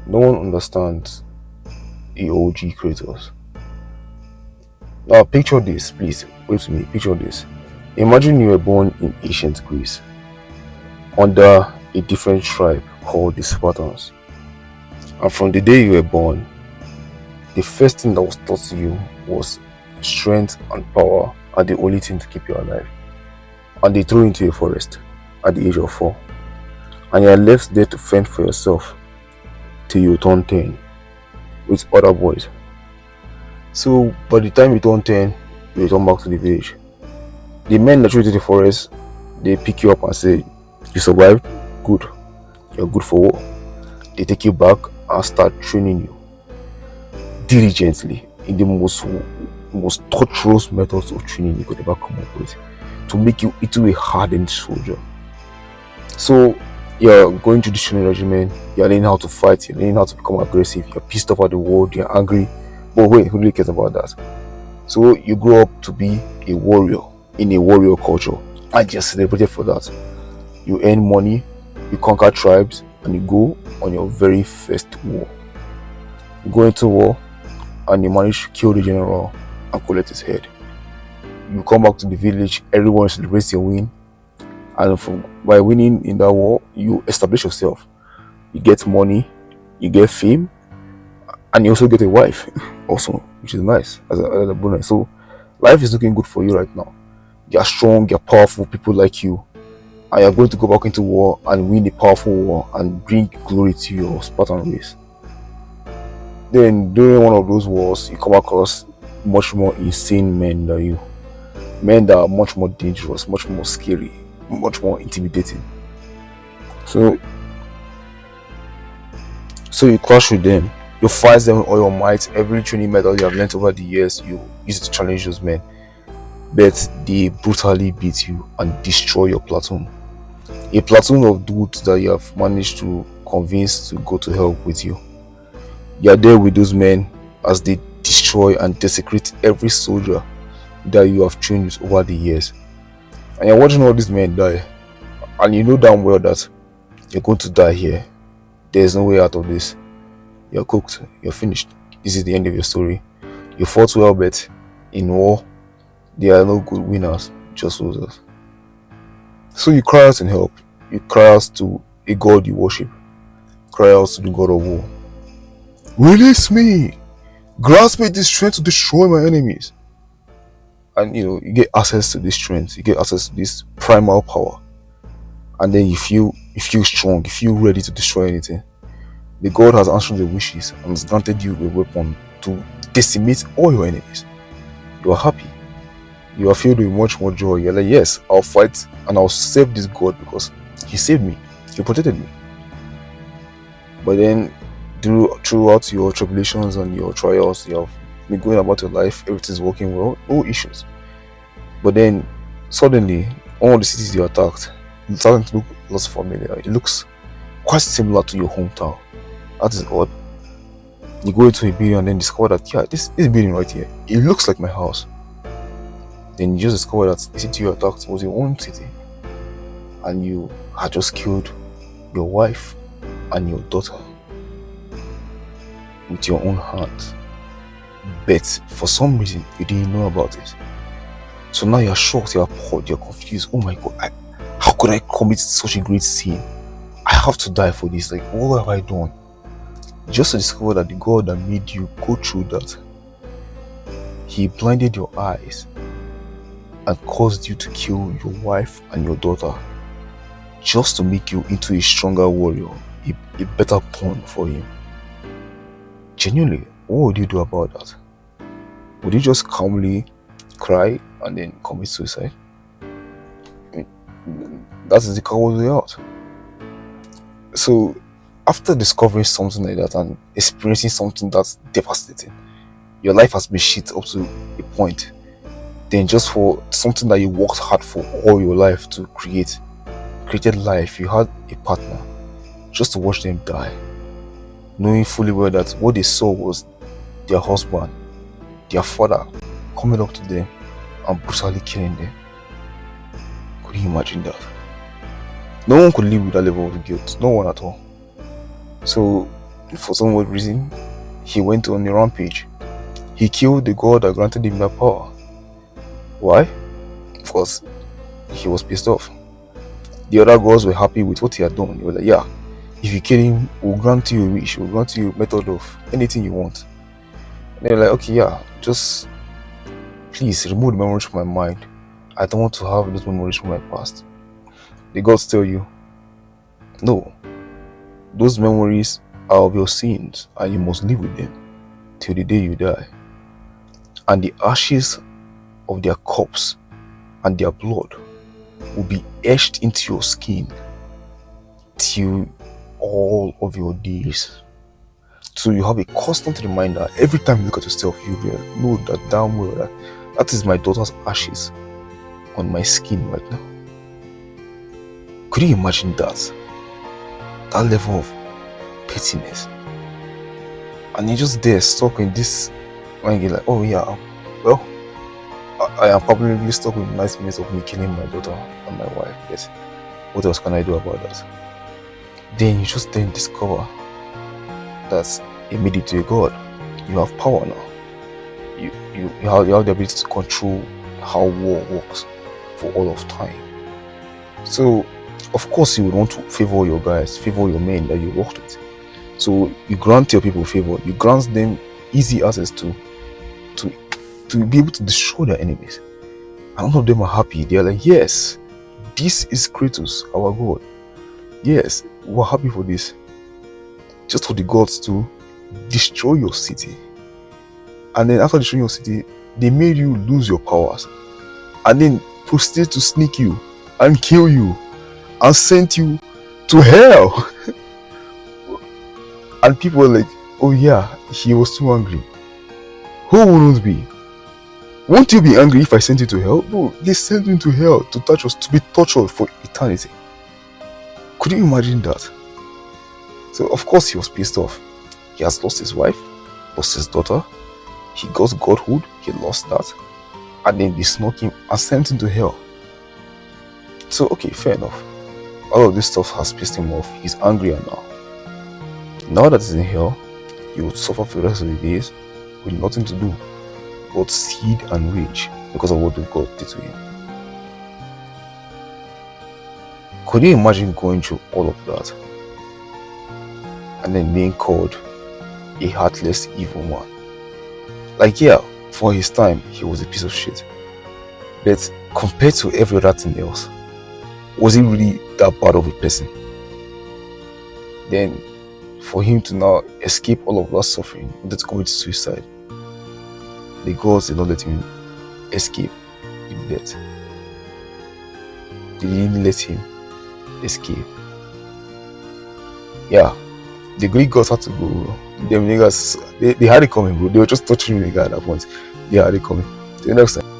No one understands the OG Kratos. Now picture this, please. Wait with me. Picture this. Imagine you were born in ancient Greece under a different tribe called the Spartans. And from the day you were born, the first thing that was taught to you was strength and power are the only thing to keep you alive. And they threw you into a forest at the age of 4. And you are left there to fend for yourself till you turn 10 with other boys. So by the time you turn 10, you return back to the village. The men that threw you to the forest, they pick you up and say, you survived? Good. You're good for war. They take you back and start training you diligently in the most torturous methods of training you could ever come up with to make you into a hardened soldier. So you're going through the training regimen, you're learning how to fight, you're learning how to become aggressive, you're pissed off at the world, you're angry. But wait, who really cares about that? So you grow up to be a warrior in a warrior culture and you're celebrated for that. You earn money, you conquer tribes, and you go on your very first war. You go into war and you manage to kill the general and collect his head. You come back to the village, everyone celebrates your win, and by winning in that war, you establish yourself. You get money, you get fame, and you also get a wife, also, which is nice as a bonus. So life is looking good for you right now. You're strong, you're powerful, people like you, and you're going to go back into war and win a powerful war and bring glory to your Spartan race. Then during one of those wars, you come across much more insane men than you. Men that are much more dangerous, much more scary, much more intimidating. So you clash with them. You fight them with all your might. Every training method you have learned over the years, you use it to challenge those men. But they brutally beat you and destroy your platoon. A platoon of dudes that you have managed to convince to go to help with you. You are there with those men as they destroy and desecrate every soldier that you have trained with over the years. And you're watching all these men die. And you know damn well that you're going to die here. There's no way out of this. You're cooked. You're finished. This is the end of your story. You fought well, but in war, there are no good winners, just losers. So you cry out in help. You cry out to a god you worship. Cry out to the god of war. Release me! Grant me this strength to destroy my enemies. And you get access to this strength. You get access to this primal power. And then you feel strong. You feel ready to destroy anything. The god has answered your wishes and has granted you a weapon to decimate all your enemies. You are happy. You are filled with much more joy. You're like, yes, I'll fight and I'll save this god because he saved me. He protected me. But then throughout your tribulations and your trials, you have been going about your life, everything's working well, no issues. But then suddenly, all the cities you attacked, it's starting to look less familiar. It looks quite similar to your hometown. That is odd. You go into a building and then discover that, yeah, this building right here, it looks like my house. Then you just discover that the city you attacked was your own city. And you had just killed your wife and your daughter with your own hands. But for some reason, you didn't know about it. So now you're shocked, you're appalled, you're confused. Oh my god, how could I commit such a great sin? I have to die for this. Like, what have I done? Just to discover that the God that made you go through that, he blinded your eyes and caused you to kill your wife and your daughter just to make you into a stronger warrior, a better pawn for him. Genuinely, what would you do about that? Would you just calmly cry and then commit suicide? That is the coward's way out. So after discovering something like that and experiencing something that's devastating, your life has been shit up to a point. Then just for something that you worked hard for all your life to created life, you had a partner, just to watch them die, knowing fully well that what they saw was their husband, their father, coming up to them and brutally killing them. Could you imagine that? No one could live with that level of guilt. No one at all. So For some weird reason, he went on a rampage. He killed the god that granted him that power. Why? Because he was pissed off. The other gods were happy with what he had done. They were like, yeah, if you kill him, we'll grant you a wish, we'll grant you a method of anything you want. And they're like, okay, yeah, just please remove the memories from my mind. I don't want to have those memories from my past. The gods tell you, no, those memories are of your sins and you must live with them till the day you die. And the ashes of their corpse and their blood will be etched into your skin till all of your days. So you have a constant reminder every time you look at yourself, you know that damn well that is my daughter's ashes on my skin right now. Could you imagine that? That level of pettiness. And you're just there stuck in this mind, you're like, oh yeah, well, I am probably stuck with nice minutes of me killing my daughter and my wife. Yes. What else can I do about that? Then you just then discover that you made it to a god. You have power now. You have the ability to control how war works for all of time. So of course you would want to favor your guys, favor your men that you worked with. So you grant your people favor, you grant them easy access to be able to destroy their enemies. And all of them are happy. They are like, yes, this is Kratos, our god. Yes, we're happy for this. Just for the gods to destroy your city. And then after destroying your city, they made you lose your powers. And then proceeded to sneak you and kill you and sent you to hell. And people were like, oh yeah, he was too angry. Who wouldn't be? Won't you be angry if I sent you to hell? No, they sent you to hell to touch us, to be tortured for eternity. Could you imagine that? So of course he was pissed off. He has lost his wife, lost his daughter, he got godhood, he lost that, and then they snuck him and sent him to hell. So okay, fair enough. All of this stuff has pissed him off. He's angrier now. Now that he's in hell, he would suffer for the rest of the days with nothing to do but seed and rage because of what the god did to him. Could you imagine going through all of that and then being called a heartless evil man? Like, yeah, for his time he was a piece of shit, but compared to every other thing else, was he really that bad of a person? Then for him to now escape all of that suffering, wanted to commit suicide, the gods did not let him escape with death. They didn't let him escape. Yeah, the Greek gods had to go, bro. Them niggas, they had it coming, bro. They were just touching the guy at that point. They had it coming. Till next time.